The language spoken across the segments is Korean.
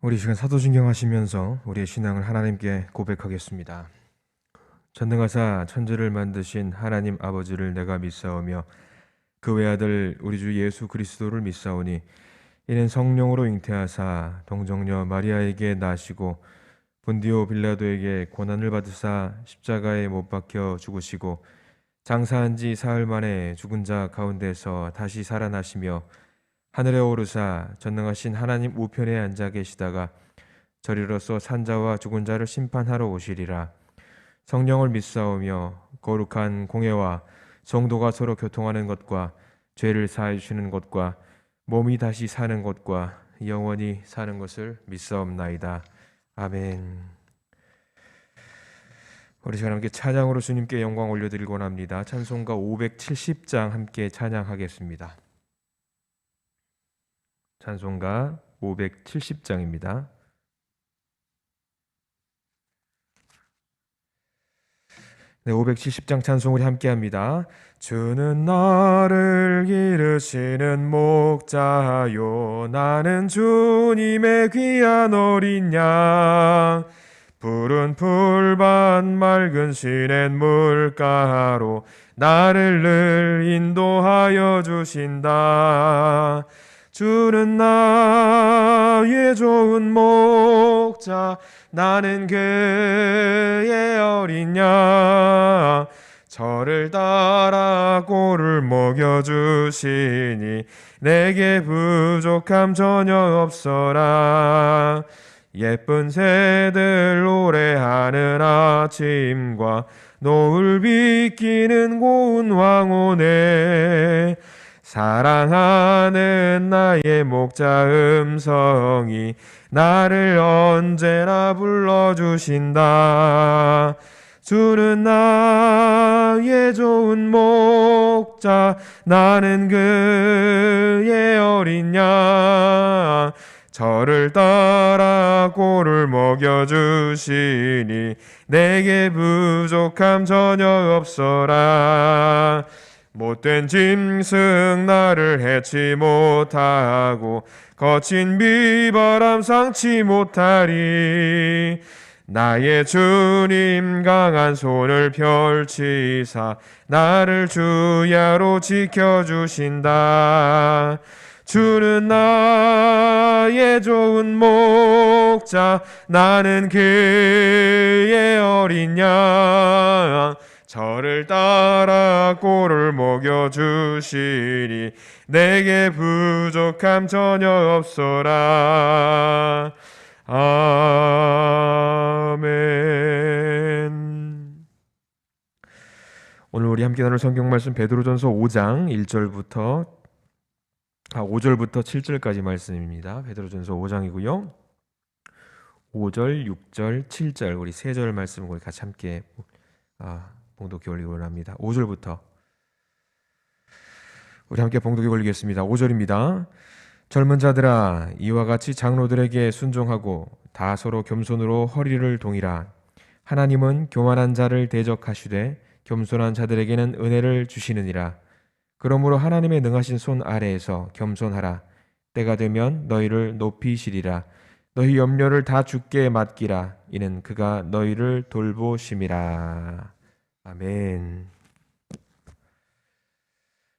우리 시간 사도신경 하시면서 우리의 신앙을 하나님께 고백하겠습니다. 전능하사 천지를 만드신 하나님 아버지를 내가 믿사오며 그 외아들 우리 주 예수 그리스도를 믿사오니 이는 성령으로 잉태하사 동정녀 마리아에게 나시고 본디오 빌라도에게 고난을 받으사 십자가에 못 박혀 죽으시고 장사한 지 사흘 만에 죽은 자 가운데서 다시 살아나시며 하늘에 오르사 전능하신 하나님 우편에 앉아 계시다가 저리로서 산자와 죽은 자를 심판하러 오시리라. 성령을 믿사오며 거룩한 공회와 성도가 서로 교통하는 것과 죄를 사해 주시는 것과 몸이 다시 사는 것과 영원히 사는 것을 믿사옵나이다. 아멘. 우리 시간 함께 찬양으로 주님께 영광 올려드리고 원합니다. 찬송가 570장 함께 찬양하겠습니다. 찬송가 570장입니다. 네, 570장 찬송 우리 함께합니다. 주는 나를 기르시는 목자요, 나는 주님의 귀한 어린 양. 푸른 풀밭 맑은 시냇 물가로 나를 늘 인도하여 주신다. 주는 나의 좋은 목자, 나는 그의 어린 양. 저를 따라 꼴을 먹여주시니 내게 부족함 전혀 없어라. 예쁜 새들 노래하는 아침과 노을 비키는 고운 황혼에 사랑하는 나의 목자 음성이 나를 언제나 불러주신다. 주는 나의 좋은 목자, 나는 그의 어린 양. 저를 따라 꼴을 먹여주시니 내게 부족함 전혀 없어라. 못된 짐승 나를 해치 못하고 거친 비바람 상치 못하리. 나의 주님 강한 손을 펼치사 나를 주야로 지켜주신다. 주는 나의 좋은 목자, 나는 그의 어린 양. 저를 따라 꼴을 먹여주시니 내게 부족함 전혀 없어라. 아멘. 오늘 우리 함께 나눌 성경 말씀 베드로전서 5장 5절부터 7절까지 말씀입니다. 베드로전서 5장이고요. 5절, 6절, 7절 우리 세 절 말씀을 우리 같이 함께 봉독해 올리기 원합니다. 5절부터 우리 함께 봉독해 올리겠습니다. 5절입니다. 젊은 자들아, 이와 같이 장로들에게 순종하고 다 서로 겸손으로 허리를 동이라. 하나님은 교만한 자를 대적하시되 겸손한 자들에게는 은혜를 주시느니라. 그러므로 하나님의 능하신 손 아래에서 겸손하라. 때가 되면 너희를 높이시리라. 너희 염려를 다 주께 맡기라. 이는 그가 너희를 돌보심이라. 아멘.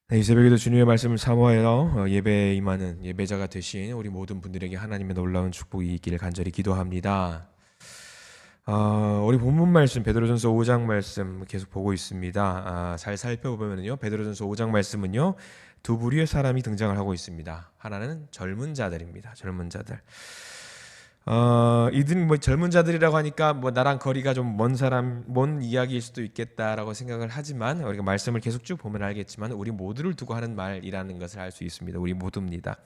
네, 이 새벽에도 주님의 말씀을 사모하여 예배에 임하는 예배자가 되신 우리 모든 분들에게 하나님의 놀라운 축복이 있기를 간절히 기도합니다. 우리 본문 말씀 베드로전서 5장 말씀 계속 보고 있습니다. 잘 살펴보면요, 베드로전서 5장 말씀은요 두 부류의 사람이 등장을 하고 있습니다. 하나는 젊은 자들입니다. 젊은 자들. 이들은 젊은 자들이라고 하니까 나랑 거리가 좀 먼 이야기일 수도 있겠다라고 생각을 하지만 우리가 말씀을 계속 쭉 보면 알겠지만 우리 모두를 두고 하는 말이라는 것을 알 수 있습니다. 우리 모두입니다.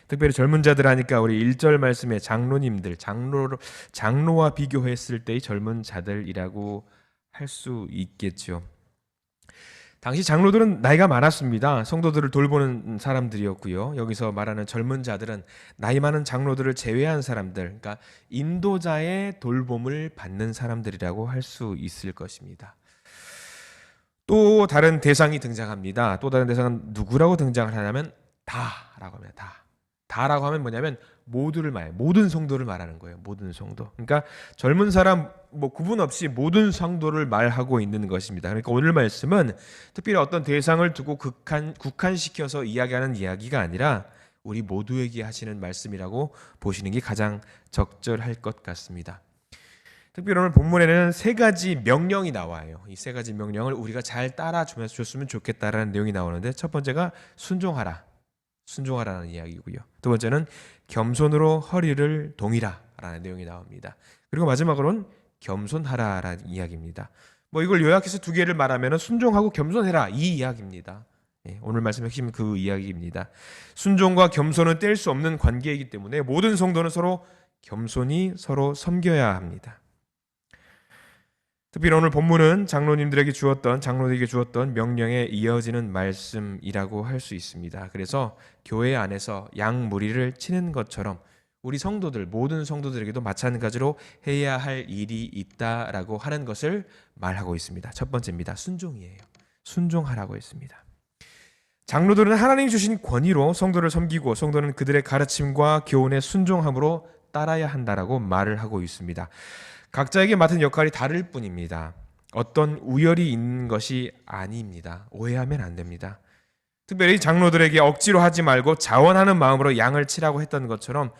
특별히 젊은 자들 하니까 우리 1절 말씀에 장로님들, 장로와 비교했을 때의 젊은 자들이라고 할 수 있겠죠. 당시 장로들은 나이가 많았습니다. 성도들을 돌보는 사람들이었고요. 여기서 말하는 젊은 자들은 나이 많은 장로들을 제외한 사람들, 그러니까 인도자의 돌봄을 받는 사람들이라고 할 수 있을 것입니다. 또 다른 대상이 등장합니다. 또 다른 대상은 누구라고 등장을 하냐면 다라고 합니다. 다. 다라고 하면 뭐냐면 모두를 말, 모든 성도를 말하는 거예요. 모든 성도. 그러니까 젊은 사람 뭐 구분 없이 모든 성도를 말하고 있는 것입니다. 그러니까 오늘 말씀은 특별히 어떤 대상을 두고 국한시켜서 이야기하는 이야기가 아니라 우리 모두에게 하시는 말씀이라고 보시는 게 가장 적절할 것 같습니다. 특별히 오늘 본문에는 세 가지 명령이 나와요. 이 세 가지 명령을 우리가 잘 따라줬으면 좋겠다라는 내용이 나오는데, 첫 번째가 순종하라는 이야기고요. 두 번째는 겸손으로 허리를 동이라라는 내용이 나옵니다. 그리고 마지막으로는 겸손하라라는 이야기입니다. 뭐 이걸 요약해서 두 개를 말하면 순종하고 겸손해라, 이 이야기입니다. 오늘 말씀의 핵심은 그 이야기입니다. 순종과 겸손은 뗄 수 없는 관계이기 때문에 모든 성도는 서로 겸손히 서로 섬겨야 합니다. 특별히 오늘 본문은 장로에게 주었던 명령에 이어지는 말씀이라고 할 수 있습니다. 그래서 교회 안에서 양 무리를 치는 것처럼 우리 성도들, 모든 성도들에게도 마찬가지로 해야 할 일이 있다라고 하는 것을 말하고 있습니다. 첫 번째입니다. 순종이에요. 순종하라고 했습니다. 장로들은 하나님이 주신 권위로 성도를 섬기고, 성도는 그들의 가르침과 교훈에 순종함으로 따라야 한다라고 말을 하고 있습니다. 각자에게 맡은 역할이 다를 뿐입니다. 어떤 우열이 있는 것이 아닙니다. 오해하면 안 됩니다. 특별히 장로들에게 억지로 하지 말고 자원하는 마음으로 양을 치라고 했던 것처럼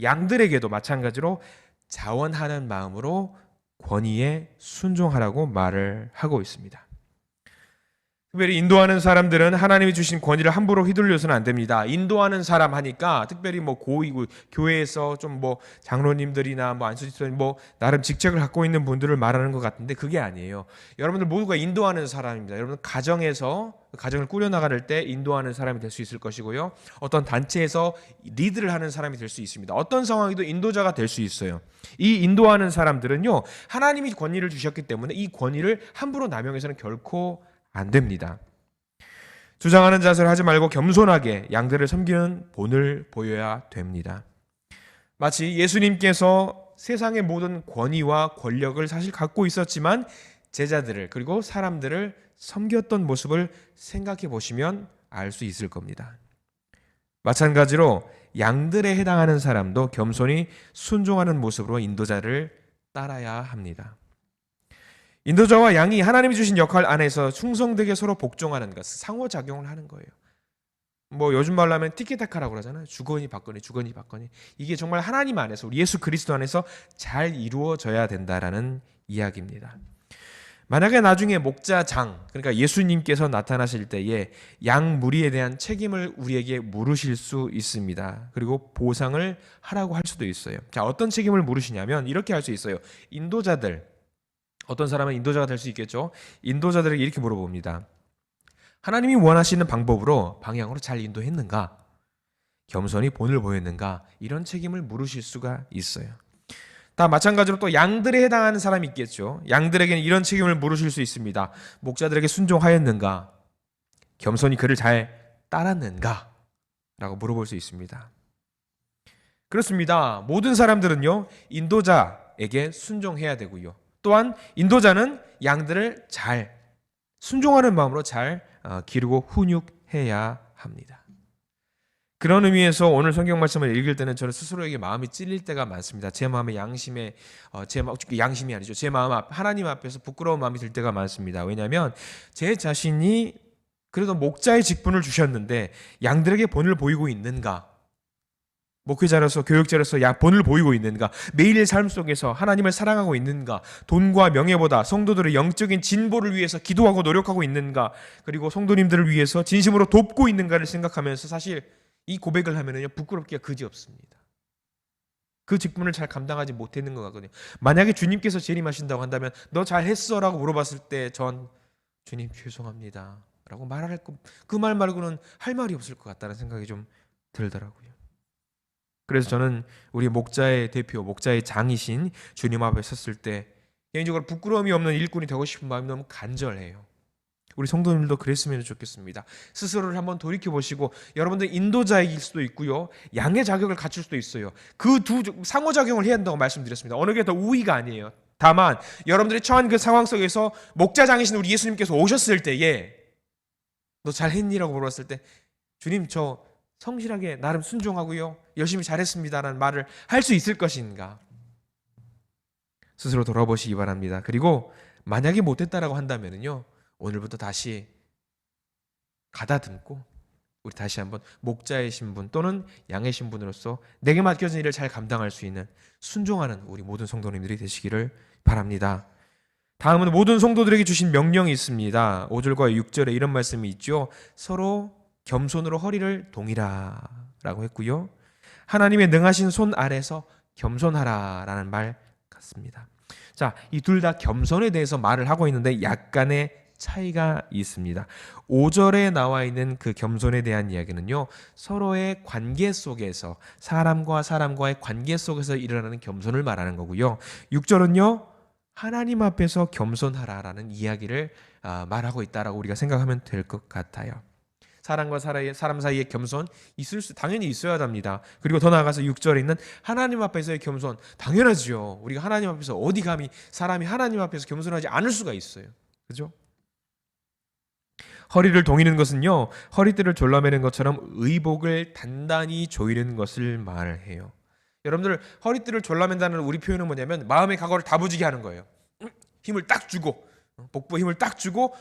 양들에게도 마찬가지로 자원하는 마음으로 권위에 순종하라고 말을 하고 있습니다. 특별히 인도하는 사람들은 하나님이 주신 권위를 함부로 휘둘려서는 안 됩니다. 인도하는 사람 하니까 특별히 뭐 고위고 교회에서 좀 뭐 장로님들이나 뭐 안수집사님 뭐 나름 직책을 갖고 있는 분들을 말하는 것 같은데 그게 아니에요. 여러분들 모두가 인도하는 사람입니다. 여러분 가정에서 가정을 꾸려나갈 때 인도하는 사람이 될 수 있을 것이고요. 어떤 단체에서 리드를 하는 사람이 될 수 있습니다. 어떤 상황에도 인도자가 될 수 있어요. 이 인도하는 사람들은요, 하나님이 권위를 주셨기 때문에 이 권위를 함부로 남용해서는 결코 안 됩니다. 주장하는 자세를 하지 말고 겸손하게 양들을 섬기는 본을 보여야 됩니다. 마치 예수님께서 세상의 모든 권위와 권력을 사실 갖고 있었지만 제자들을 그리고 사람들을 섬겼던 모습을 생각해 보시면 알 수 있을 겁니다. 마찬가지로 양들에 해당하는 사람도 겸손히 순종하는 모습으로 인도자를 따라야 합니다. 인도자와 양이 하나님이 주신 역할 안에서 충성되게 서로 복종하는 것, 상호작용을 하는 거예요. 뭐 요즘 말로 하면 티키타카라고 그러잖아요. 주거니 받거니 주거니 받거니. 이게 정말 하나님 안에서, 우리 예수 그리스도 안에서 잘 이루어져야 된다라는 이야기입니다. 만약에 나중에 목자장, 그러니까 예수님께서 나타나실 때에 양 무리에 대한 책임을 우리에게 물으실 수 있습니다. 그리고 보상을 하라고 할 수도 있어요. 자, 어떤 책임을 물으시냐면 이렇게 할 수 있어요. 인도자들, 어떤 사람은 인도자가 될 수 있겠죠. 인도자들에게 이렇게 물어봅니다. 하나님이 원하시는 방향으로 잘 인도했는가? 겸손히 본을 보였는가? 이런 책임을 물으실 수가 있어요. 다 마찬가지로 또 양들에 해당하는 사람이 있겠죠. 양들에게는 이런 책임을 물으실 수 있습니다. 목자들에게 순종하였는가? 겸손히 그를 잘 따랐는가? 라고 물어볼 수 있습니다. 그렇습니다. 모든 사람들은요, 인도자에게 순종해야 되고요. 또한 인도자는 양들을 잘 순종하는 마음으로 잘 기르고 훈육해야 합니다. 그런 의미에서 오늘 성경 말씀을 읽을 때는 저는 스스로에게 마음이 찔릴 때가 많습니다. 제 마음에 양심이 아니죠. 제 마음 하나님 앞에서 부끄러운 마음이 들 때가 많습니다. 왜냐하면 제 자신이 그래도 목자의 직분을 주셨는데 양들에게 본을 보이고 있는가? 목회자로서 교육자로서 본을 보이고 있는가? 매일의 삶 속에서 하나님을 사랑하고 있는가? 돈과 명예보다 성도들의 영적인 진보를 위해서 기도하고 노력하고 있는가? 그리고 성도님들을 위해서 진심으로 돕고 있는가를 생각하면서 사실 이 고백을 하면은요, 부끄럽기가 그지없습니다. 그 직분을 잘 감당하지 못했는 것 같거든요. 만약에 주님께서 재림하신다고 한다면 너 잘했어 라고 물어봤을 때 전 주님 죄송합니다 라고 말할 그 말 말고는 할 말이 없을 것 같다는 생각이 좀 들더라고요. 그래서 저는 우리 목자의 대표, 목자의 장이신 주님 앞에 섰을 때 개인적으로 부끄러움이 없는 일꾼이 되고 싶은 마음이 너무 간절해요. 우리 성도님들도 그랬으면 좋겠습니다. 스스로를 한번 돌이켜보시고, 여러분들 인도자일 수도 있고요, 양의 자격을 갖출 수도 있어요. 그 두 상호작용을 해야 한다고 말씀드렸습니다. 어느 게 더 우위가 아니에요. 다만 여러분들이 처한 그 상황 속에서 목자장이신 우리 예수님께서 오셨을 때에 너 잘했니라고 물어봤을 때 주님 저 성실하게 나름 순종하고요, 열심히 잘했습니다라는 말을 할 수 있을 것인가? 스스로 돌아보시기 바랍니다. 그리고 만약에 못했다라고 한다면요, 오늘부터 다시 가다듬고 우리 다시 한번 목자의 신분 또는 양의 신분으로서 내게 맡겨진 일을 잘 감당할 수 있는 순종하는 우리 모든 성도님들이 되시기를 바랍니다. 다음은 모든 성도들에게 주신 명령이 있습니다. 5절과 6절에 이런 말씀이 있죠. 서로 겸손으로 허리를 동이라 라고 했고요, 하나님의 능하신 손 아래서 겸손하라 라는 말 같습니다. 자, 이 둘 다 겸손에 대해서 말을 하고 있는데 약간의 차이가 있습니다. 5절에 나와 있는 그 겸손에 대한 이야기는요, 서로의 관계 속에서, 사람과 사람과의 관계 속에서 일어나는 겸손을 말하는 거고요, 6절은요 하나님 앞에서 겸손하라라는 이야기를 말하고 있다라고 우리가 생각하면 될 것 같아요. 사람과 사람 사이의 겸손 당연히 있어야 합니다. 그리고 더 나아가서 6절에 있는 하나님 앞에서의 겸손, 당연하지요. 우리가 하나님 앞에서 어디 감히 사람이 하나님 앞에서 겸손하지 않을 수가 있어요. 그죠? 허리를 동이는 것은요, 허리띠를 졸라매는 것처럼 의복을 단단히 조이는 것을 말해요. 여러분들, 허리띠를 졸라맨다는 우리 표현은 뭐냐면 마음의 각오를 다부지게 하는 거예요. 힘을 딱 주고, 복부에 힘을 딱 주고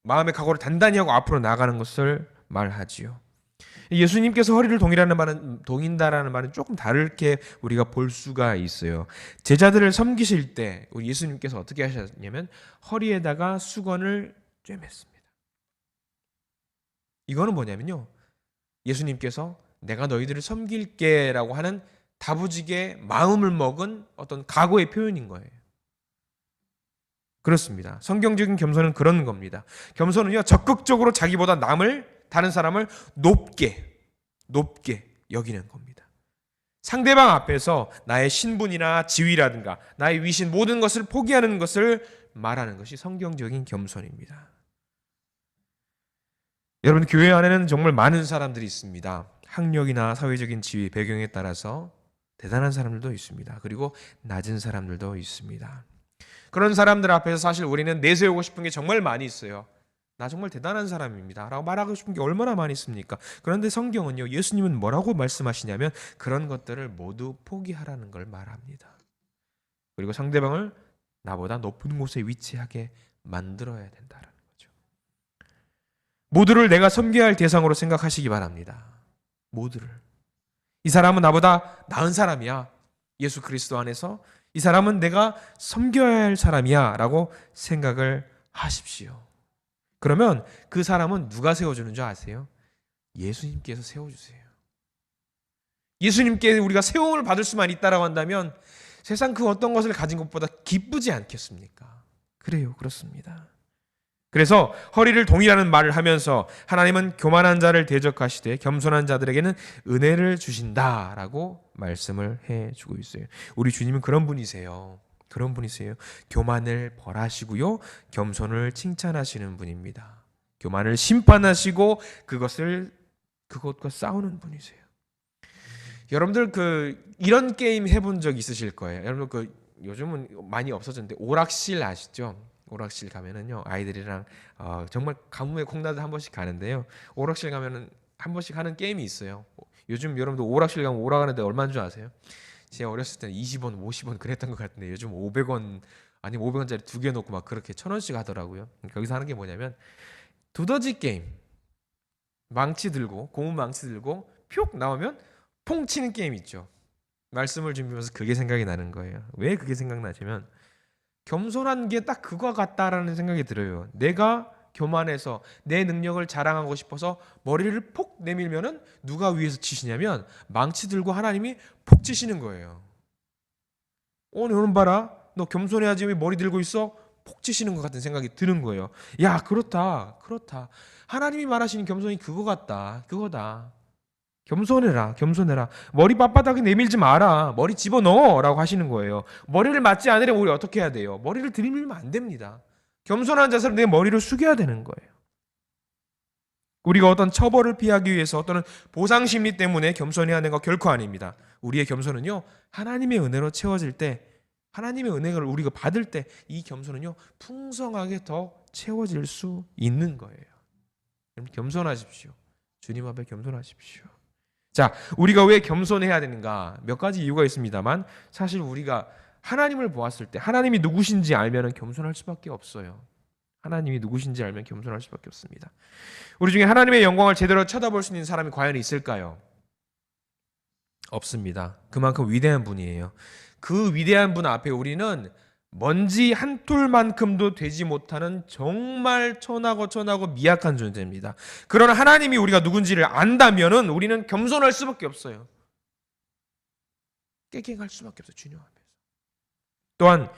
마음의 각오를 단단히 하고 앞으로 나가는 것을 말하지요. 예수님께서 허리를 동인다라는 말은 조금 다르게 우리가 볼 수가 있어요. 제자들을 섬기실 때 우리 예수님께서 어떻게 하셨냐면 허리에다가 수건을 꿰맸습니다. 이거는 뭐냐면요, 예수님께서 내가 너희들을 섬길게 라고 하는 다부지게 마음을 먹은 어떤 각오의 표현인 거예요. 그렇습니다. 성경적인 겸손은 그런 겁니다. 겸손은요, 적극적으로 자기보다 다른 사람을 높게 여기는 겁니다. 상대방 앞에서 나의 신분이나 지위라든가 나의 위신, 모든 것을 포기하는 것을 말하는 것이 성경적인 겸손입니다. 여러분, 교회 안에는 정말 많은 사람들이 있습니다. 학력이나 사회적인 지위, 배경에 따라서 대단한 사람들도 있습니다. 그리고 낮은 사람들도 있습니다. 그런 사람들 앞에서 사실 우리는 내세우고 싶은 게 정말 많이 있어요. 나 정말 대단한 사람입니다 라고 말하고 싶은 게 얼마나 많이 있습니까? 그런데 성경은요, 예수님은 뭐라고 말씀하시냐면 그런 것들을 모두 포기하라는 걸 말합니다. 그리고 상대방을 나보다 높은 곳에 위치하게 만들어야 된다는 거죠. 모두를 내가 섬겨야 할 대상으로 생각하시기 바랍니다. 모두를. 이 사람은 나보다 나은 사람이야, 예수 그리스도 안에서 이 사람은 내가 섬겨야 할 사람이야 라고 생각을 하십시오. 그러면 그 사람은 누가 세워주는 줄 아세요? 예수님께서 세워주세요. 예수님께 우리가 세움을 받을 수만 있다라고 한다면 세상 그 어떤 것을 가진 것보다 기쁘지 않겠습니까? 그래요, 그렇습니다. 그래서 허리를 동이라는 말을 하면서 하나님은 교만한 자를 대적하시되 겸손한 자들에게는 은혜를 주신다라고 말씀을 해주고 있어요. 우리 주님은 그런 분이세요. 그런 분이세요. 교만을 벌하시고요, 겸손을 칭찬하시는 분입니다. 교만을 심판하시고 그것과 싸우는 분이세요. 여러분들 이런 게임 해본 적 있으실 거예요. 여러분 요즘은 많이 없어졌는데 오락실 아시죠? 오락실 가면은요, 아이들이랑 정말 가뭄에 콩나듯 한 번씩 가는데요, 오락실 가면은 한 번씩 하는 게임이 있어요. 요즘 여러분들 오락실 가면 오락하는데 얼마인 줄 아세요? 제가 어렸을 때는 20원, 50원 그랬던 것 같은데 요즘 500원, 아니 500원짜리 2개 놓고 막 그렇게 1,000원씩 하더라고요. 거기서 하는 게 뭐냐면 두더지 게임. 망치 들고, 고무 망치 들고 표 나오면 퐁 치는 게임 있죠. 말씀을 준비하면서 그게 생각이 나는 거예요. 왜 그게 생각나냐면 겸손한 게 딱 그거 같다라는 생각이 들어요. 내가 교만해서 내 능력을 자랑하고 싶어서 머리를 폭 내밀면은 누가 위에서 치시냐면 망치 들고 하나님이 폭 치시는 거예요. 오늘 봐라, 너 겸손해야지 왜 머리 들고 있어? 폭 치시는 것 같은 생각이 드는 거예요. 야, 그렇다. 하나님이 말하시는 겸손이 그거 같다. 그거다. 겸손해라. 머리 빳빳하게 내밀지 마라. 머리 집어넣어라고 하시는 거예요. 머리를 맞지 않으려면 우리 어떻게 해야 돼요? 머리를 들이밀면 안 됩니다. 겸손한 자세로 내 머리를 숙여야 되는 거예요. 우리가 어떤 처벌을 피하기 위해서 어떤 보상 심리 때문에 겸손해야 하는 거 결코 아닙니다. 우리의 겸손은요, 하나님의 은혜로 채워질 때, 하나님의 은혜를 우리가 받을 때 이 겸손은요 풍성하게 더 채워질 수 있는 거예요. 여러분, 겸손하십시오. 주님 앞에 겸손하십시오. 자, 우리가 왜 겸손해야 되는가? 몇 가지 이유가 있습니다만 사실 우리가 하나님을 보았을 때 하나님이 누구신지 알면 겸손할 수밖에 없어요. 하나님이 누구신지 알면 겸손할 수밖에 없습니다. 우리 중에 하나님의 영광을 제대로 쳐다볼 수 있는 사람이 과연 있을까요? 없습니다. 그만큼 위대한 분이에요. 그 위대한 분 앞에 우리는 먼지 한 톨만큼도 되지 못하는 정말 천하고 미약한 존재입니다. 그러나 하나님이 우리가 누군지를 안다면은 우리는 겸손할 수밖에 없어요. 깨갱할 수밖에 없어요. 주님 앞에서. 또한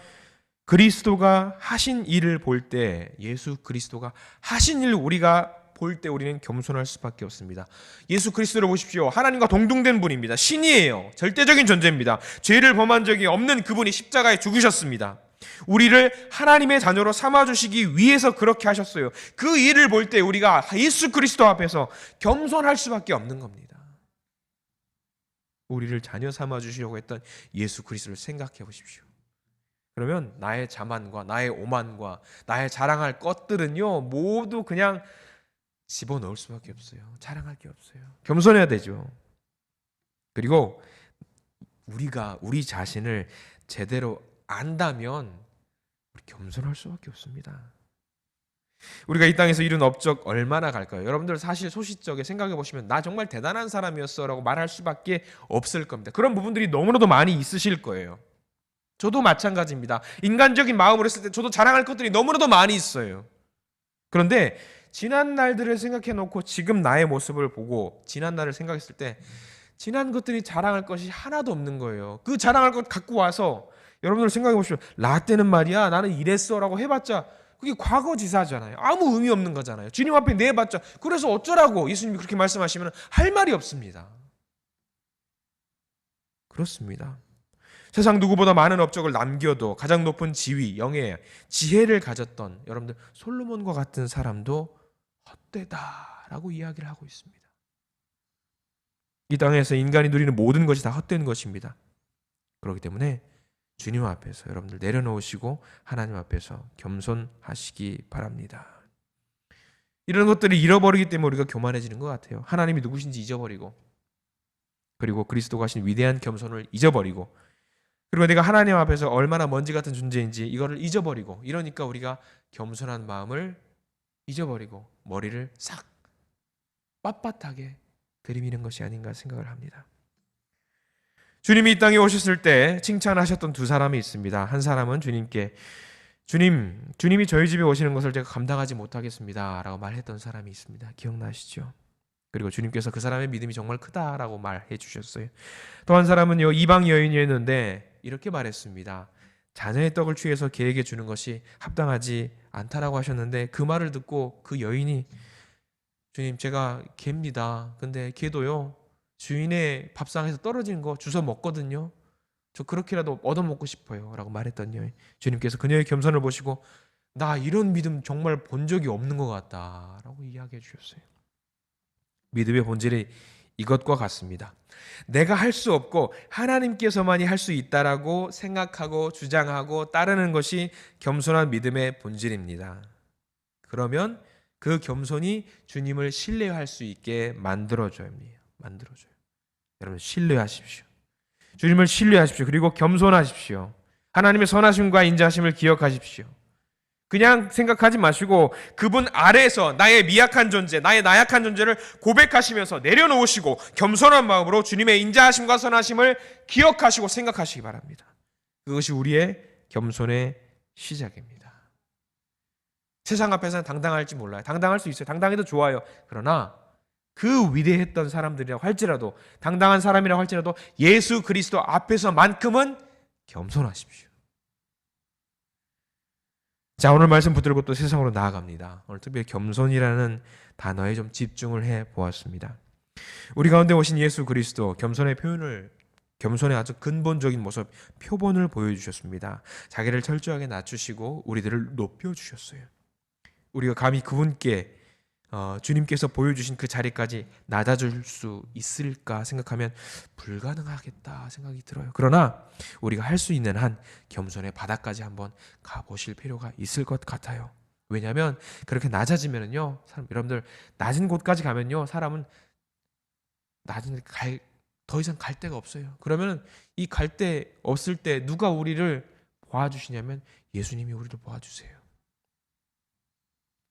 그리스도가 하신 일을 볼 때, 예수 그리스도가 하신 일을 우리가 볼 때 우리는 겸손할 수밖에 없습니다. 예수 그리스도를 보십시오. 하나님과 동등된 분입니다. 신이에요. 절대적인 존재입니다. 죄를 범한 적이 없는 그분이 십자가에 죽으셨습니다. 우리를 하나님의 자녀로 삼아주시기 위해서 그렇게 하셨어요. 그 일을 볼 때 우리가 예수 그리스도 앞에서 겸손할 수밖에 없는 겁니다. 우리를 자녀 삼아주시려고 했던 예수 그리스도를 생각해 보십시오. 그러면 나의 자만과 나의 오만과 나의 자랑할 것들은요 모두 그냥 집어넣을 수밖에 없어요. 자랑할 게 없어요. 겸손해야 되죠. 그리고 우리가 우리 자신을 제대로 안다면 우리 겸손할 수밖에 없습니다. 우리가 이 땅에서 이룬 업적 얼마나 갈까요? 여러분들 사실 소시적에 생각해 보시면 나 정말 대단한 사람이었어 라고 말할 수밖에 없을 겁니다. 그런 부분들이 너무나도 많이 있으실 거예요. 저도 마찬가지입니다. 인간적인 마음으로 했을 때 저도 자랑할 것들이 너무나도 많이 있어요. 그런데 지난 날들을 생각해 놓고 지금 나의 모습을 보고 지난 날을 생각했을 때 지난 것들이 자랑할 것이 하나도 없는 거예요. 그 자랑할 것 갖고 와서 여러분들 생각해 보시면 라떼는 말이야 나는 이랬어 라고 해봤자 그게 과거지사잖아요. 아무 의미 없는 거잖아요. 주님 앞에 내봤자 그래서 어쩌라고 예수님이 그렇게 말씀하시면 할 말이 없습니다. 그렇습니다. 세상 누구보다 많은 업적을 남겨도 가장 높은 지위, 영예, 지혜를 가졌던 여러분들 솔로몬과 같은 사람도 헛되다라고 이야기를 하고 있습니다. 이 땅에서 인간이 누리는 모든 것이 다 헛된 것입니다. 그렇기 때문에 주님 앞에서 여러분들 내려놓으시고 하나님 앞에서 겸손하시기 바랍니다. 이런 것들을 잃어버리기 때문에 우리가 교만해지는 것 같아요. 하나님이 누구신지 잊어버리고 그리고 그리스도가 하신 위대한 겸손을 잊어버리고 그리고 내가 하나님 앞에서 얼마나 먼지 같은 존재인지 이거를 잊어버리고 이러니까 우리가 겸손한 마음을 잊어버리고 머리를 싹 빳빳하게 들이미는 것이 아닌가 생각을 합니다. 주님이 이 땅에 오셨을 때 칭찬하셨던 두 사람이 있습니다. 한 사람은 주님께 주님이 저희 집에 오시는 것을 제가 감당하지 못하겠습니다 라고 말했던 사람이 있습니다. 기억나시죠? 그리고 주님께서 그 사람의 믿음이 정말 크다라고 말해 주셨어요. 또 한 사람은요 이방 여인이었는데 이렇게 말했습니다. 자녀의 떡을 취해서 개에게 주는 것이 합당하지 않다라고 하셨는데 그 말을 듣고 그 여인이 주님 제가 개입니다. 근데 개도요 주인의 밥상에서 떨어진 거 주워 먹거든요. 저 그렇게라도 얻어먹고 싶어요 라고 말했던 여인. 주님께서 그녀의 겸손을 보시고 나 이런 믿음 정말 본 적이 없는 것 같다 라고 이야기해 주셨어요. 믿음의 본질이 이것과 같습니다. 내가 할 수 없고 하나님께서만이 할 수 있다라고 생각하고 주장하고 따르는 것이 겸손한 믿음의 본질입니다. 그러면 그 겸손이 주님을 신뢰할 수 있게 만들어줘요. 여러분 신뢰하십시오. 주님을 신뢰하십시오. 그리고 겸손하십시오. 하나님의 선하심과 인자하심을 기억하십시오. 그냥 생각하지 마시고 그분 아래에서 나의 미약한 존재, 나의 나약한 존재를 고백하시면서 내려놓으시고 겸손한 마음으로 주님의 인자하심과 선하심을 기억하시고 생각하시기 바랍니다. 그것이 우리의 겸손의 시작입니다. 세상 앞에서는 당당할지 몰라요. 당당할 수 있어요. 당당해도 좋아요. 그러나 그 위대했던 사람들이라고 할지라도 당당한 사람이라고 할지라도 예수 그리스도 앞에서만큼은 겸손하십시오. 자, 오늘 말씀 붙들고 또 세상으로 나아갑니다. 오늘 특별히 겸손이라는 단어에 좀 집중을 해 보았습니다. 우리 가운데 오신 예수 그리스도 겸손의 아주 근본적인 모습, 표본을 보여주셨습니다. 자기를 철저하게 낮추시고 우리들을 높여주셨어요. 우리가 감히 그분께 주님께서 보여주신 그 자리까지 낮아줄 수 있을까 생각하면 불가능하겠다 생각이 들어요. 그러나 우리가 할 수 있는 한 겸손의 바닥까지 한번 가보실 필요가 있을 것 같아요. 왜냐하면 그렇게 낮아지면은요, 여러분들 낮은 곳까지 가면요, 사람은 더 이상 갈 데가 없어요. 그러면 이 갈 데 없을 때 누가 우리를 도와주시냐면 예수님이 우리를 도와주세요.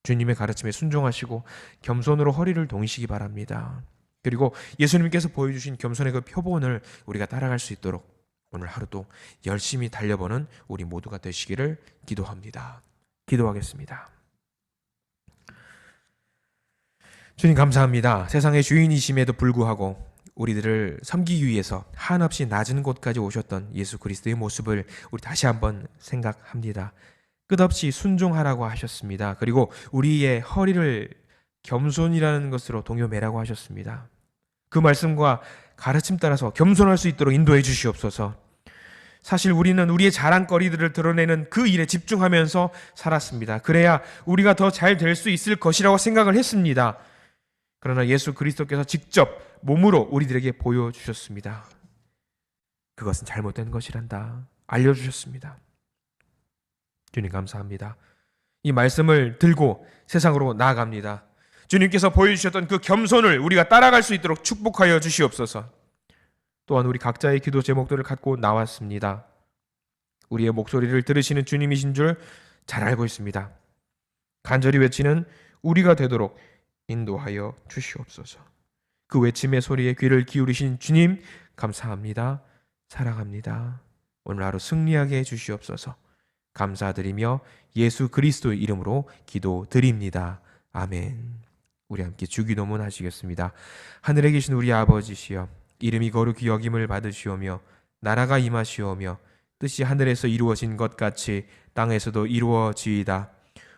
주님의 가르침에 순종하시고 겸손으로 허리를 동이시기 바랍니다. 그리고 예수님께서 보여주신 겸손의 그 표본을 우리가 따라갈 수 있도록 오늘 하루도 열심히 달려보는 우리 모두가 되시기를 기도합니다. 기도하겠습니다. 주님 감사합니다. 세상의 주인이심에도 불구하고 우리들을 섬기기 위해서 한없이 낮은 곳까지 오셨던 예수 그리스도의 모습을 우리 다시 한번 생각합니다. 끝없이 순종하라고 하셨습니다. 그리고 우리의 허리를 겸손이라는 것으로 동요매라고 하셨습니다. 그 말씀과 가르침 따라서 겸손할 수 있도록 인도해 주시옵소서. 사실 우리는 우리의 자랑거리들을 드러내는 그 일에 집중하면서 살았습니다. 그래야 우리가 더 잘 될 수 있을 것이라고 생각을 했습니다. 그러나 예수 그리스도께서 직접 몸으로 우리들에게 보여주셨습니다. 그것은 잘못된 것이란다. 알려주셨습니다. 주님 감사합니다. 이 말씀을 들고 세상으로 나아갑니다. 주님께서 보여주셨던 그 겸손을 우리가 따라갈 수 있도록 축복하여 주시옵소서. 또한 우리 각자의 기도 제목들을 갖고 나왔습니다. 우리의 목소리를 들으시는 주님이신 줄 잘 알고 있습니다. 간절히 외치는 우리가 되도록 인도하여 주시옵소서. 그 외침의 소리에 귀를 기울이신 주님 감사합니다. 사랑합니다. 오늘 하루 승리하게 해주시옵소서. 감사드리며 예수 그리스도의 이름으로 기도드립니다. 아멘. 우리 함께 주기도문 하시겠습니다. 하늘에 계신 우리 아버지시여, 이름이 거룩히 여김을 받으시오며 나라가 임하시오며 뜻이 하늘에서 이루어진 것 같이 땅에서도 이루어지이다.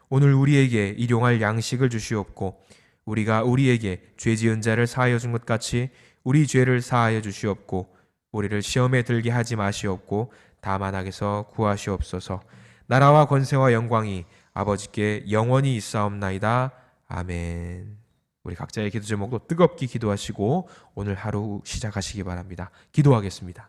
오늘 우리에게 일용할 양식을 주시옵고 우리가 우리에게 죄 지은 자를 사하여 준 것 같이 우리 죄를 사하여 주시옵고 우리를 시험에 들게 하지 마시옵고 다만 악에서 구하시옵소서. 나라와 권세와 영광이 아버지께 영원히 있사옵나이다. 아멘. 우리 각자의 기도 제목도 뜨겁게 기도하시고 오늘 하루 시작하시기 바랍니다. 기도하겠습니다.